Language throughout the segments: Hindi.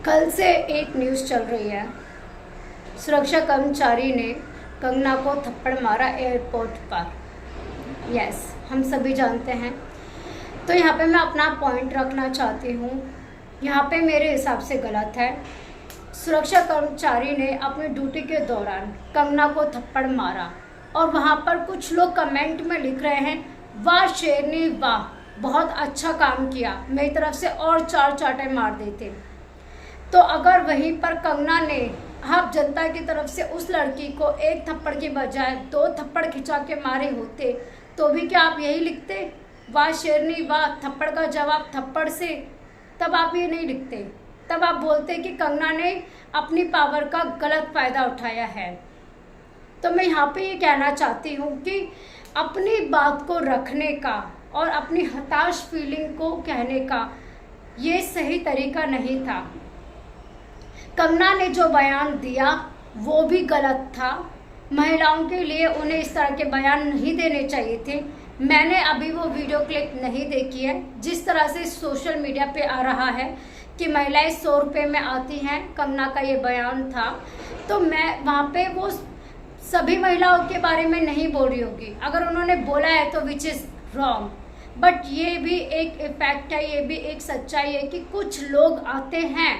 कल से एक न्यूज़ चल रही है। सुरक्षा कर्मचारी ने कंगना को थप्पड़ मारा एयरपोर्ट पर। यस, हम सभी जानते हैं। तो यहाँ पे मैं अपना पॉइंट रखना चाहती हूँ। यहाँ पे मेरे हिसाब से गलत है। सुरक्षा कर्मचारी ने अपनी ड्यूटी के दौरान कंगना को थप्पड़ मारा और वहाँ पर कुछ लोग कमेंट में लिख रहे हैं, वाह शेरनी वाह, बहुत अच्छा काम किया, मेरी तरफ से और 4 चांटे मार देते। तो अगर वहीं पर कंगना ने आप जनता की तरफ से उस लड़की को एक थप्पड़ के बजाय 2 थप्पड़ खिंचा के मारे होते तो भी क्या आप यही लिखते, वाह शेरनी वाह, थप्पड़ का जवाब थप्पड़ से? तब आप ये नहीं लिखते। तब आप बोलते कि कंगना ने अपनी पावर का गलत फ़ायदा उठाया है। तो मैं यहाँ पे ये कहना चाहती हूँ कि अपनी बात को रखने का और अपनी हताश फीलिंग को कहने का ये सही तरीका नहीं था। कंगना ने जो बयान दिया वो भी गलत था। महिलाओं के लिए उन्हें इस तरह के बयान नहीं देने चाहिए थे। मैंने अभी वो वीडियो क्लिप नहीं देखी है। जिस तरह से सोशल मीडिया पे आ रहा है कि महिलाएं 100 रुपये में आती हैं, कंगना का ये बयान था। तो मैं वहाँ पे वो सभी महिलाओं के बारे में नहीं बोल रही होगी। अगर उन्होंने बोला है तो विच इज़ रॉन्ग, बट ये भी एक इफेक्ट है, ये भी एक सच्चाई है कि कुछ लोग आते हैं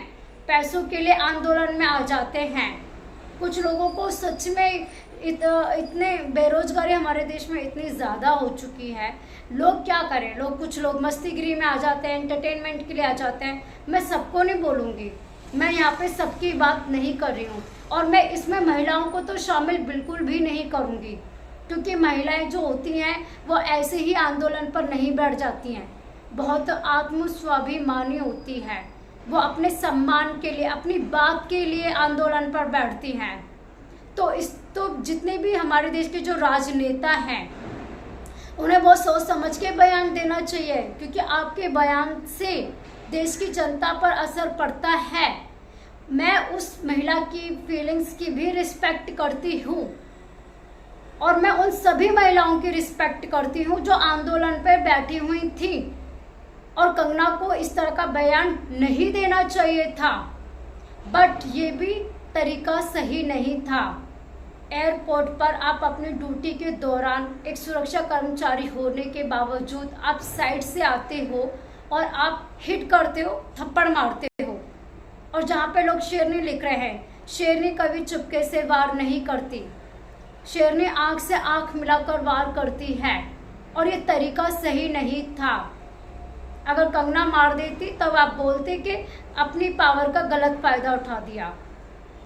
पैसों के लिए, आंदोलन में आ जाते हैं। कुछ लोगों को सच में इतने बेरोजगारी हमारे देश में इतनी ज़्यादा हो चुकी है, लोग क्या करें। कुछ लोग मस्तीगिरी में आ जाते हैं, एंटरटेनमेंट के लिए आ जाते हैं। मैं सबको नहीं बोलूँगी, मैं यहाँ पे सबकी बात नहीं कर रही हूँ और मैं इसमें महिलाओं को तो शामिल बिल्कुल भी नहीं करूँगी, क्योंकि महिलाएं जो होती हैं वो ऐसे ही आंदोलन पर नहीं बैठ जाती हैं। बहुत आत्मस्वाभिमानी होती है, वो अपने सम्मान के लिए, अपनी बात के लिए आंदोलन पर बैठती हैं। तो जितने भी हमारे देश के जो राजनेता हैं उन्हें बहुत सोच समझ के बयान देना चाहिए, क्योंकि आपके बयान से देश की जनता पर असर पड़ता है। मैं उस महिला की फीलिंग्स की भी रिस्पेक्ट करती हूँ और मैं उन सभी महिलाओं की रिस्पेक्ट करती हूँ जो आंदोलन पर बैठी हुई थी। और कंगना को इस तरह का बयान नहीं देना चाहिए था, बट ये भी तरीका सही नहीं था। एयरपोर्ट पर आप अपनी ड्यूटी के दौरान एक सुरक्षा कर्मचारी होने के बावजूद आप साइड से आते हो और आप हिट करते हो, थप्पड़ मारते हो। और जहाँ पे लोग शेरनी लिख रहे हैं, शेरनी कभी चुपके से वार नहीं करती, शेरनी आँख से आँख मिलाकर वार करती है। और ये तरीका सही नहीं था। अगर कंगना मार देती तब आप बोलते कि अपनी पावर का गलत फ़ायदा उठा दिया।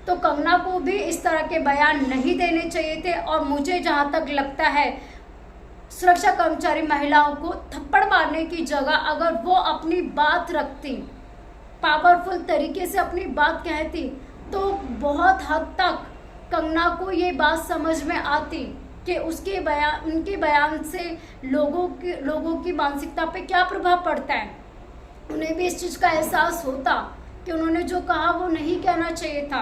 तो कंगना को भी इस तरह के बयान नहीं देने चाहिए थे। और मुझे जहाँ तक लगता है, सुरक्षा कर्मचारी महिलाओं को थप्पड़ मारने की जगह अगर वो अपनी बात रखती, पावरफुल तरीके से अपनी बात कहती, तो बहुत हद तक कंगना को ये बात समझ में आती कि उनके बयान से लोगों की मानसिकता पे क्या प्रभाव पड़ता है। उन्हें भी इस चीज़ का एहसास होता कि उन्होंने जो कहा वो नहीं कहना चाहिए था।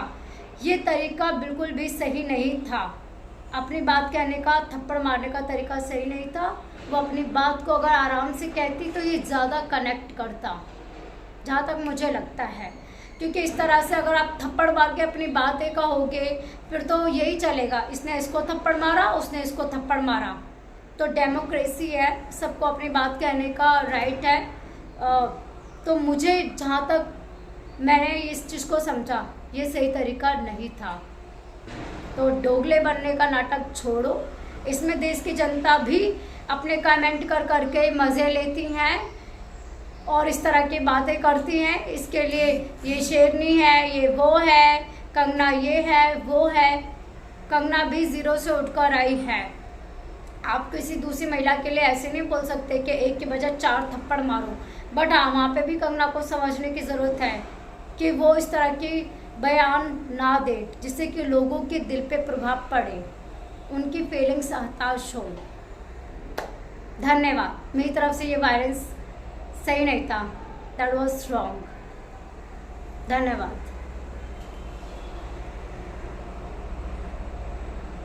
ये तरीका बिल्कुल भी सही नहीं था। अपनी बात कहने का, थप्पड़ मारने का तरीका सही नहीं था। वो अपनी बात को अगर आराम से कहती तो ये ज़्यादा कनेक्ट करता, जहाँ तक मुझे लगता है। क्योंकि इस तरह से अगर आप थप्पड़ मार के अपनी बातें कहोगे फिर तो यही चलेगा, इसने इसको थप्पड़ मारा, उसने इसको थप्पड़ मारा। तो डेमोक्रेसी है, सबको अपनी बात कहने का राइट है। तो मुझे जहाँ तक मैंने इस चीज़ को समझा, ये सही तरीका नहीं था। तो दोगले बनने का नाटक छोड़ो। इसमें देश की जनता भी अपने कमेंट कर करके मज़े लेती हैं और इस तरह की बातें करती हैं। इसके लिए ये शेरनी है, ये वो है, कंगना ये है वो है। कंगना भी ज़ीरो से उठकर आई है। आप किसी दूसरी महिला के लिए ऐसे नहीं बोल सकते कि एक के बजाय 4 थप्पड़ मारो। बट हाँ, वहाँ पे भी कंगना को समझने की ज़रूरत है कि वो इस तरह की बयान ना दे जिससे कि लोगों के दिल पे प्रभाव पड़े, उनकी फीलिंग्स हताश हो। धन्यवाद। मेरी तरफ से ये वायलेंस सही नहीं था, दैट वॉज रॉन्ग। धन्यवाद।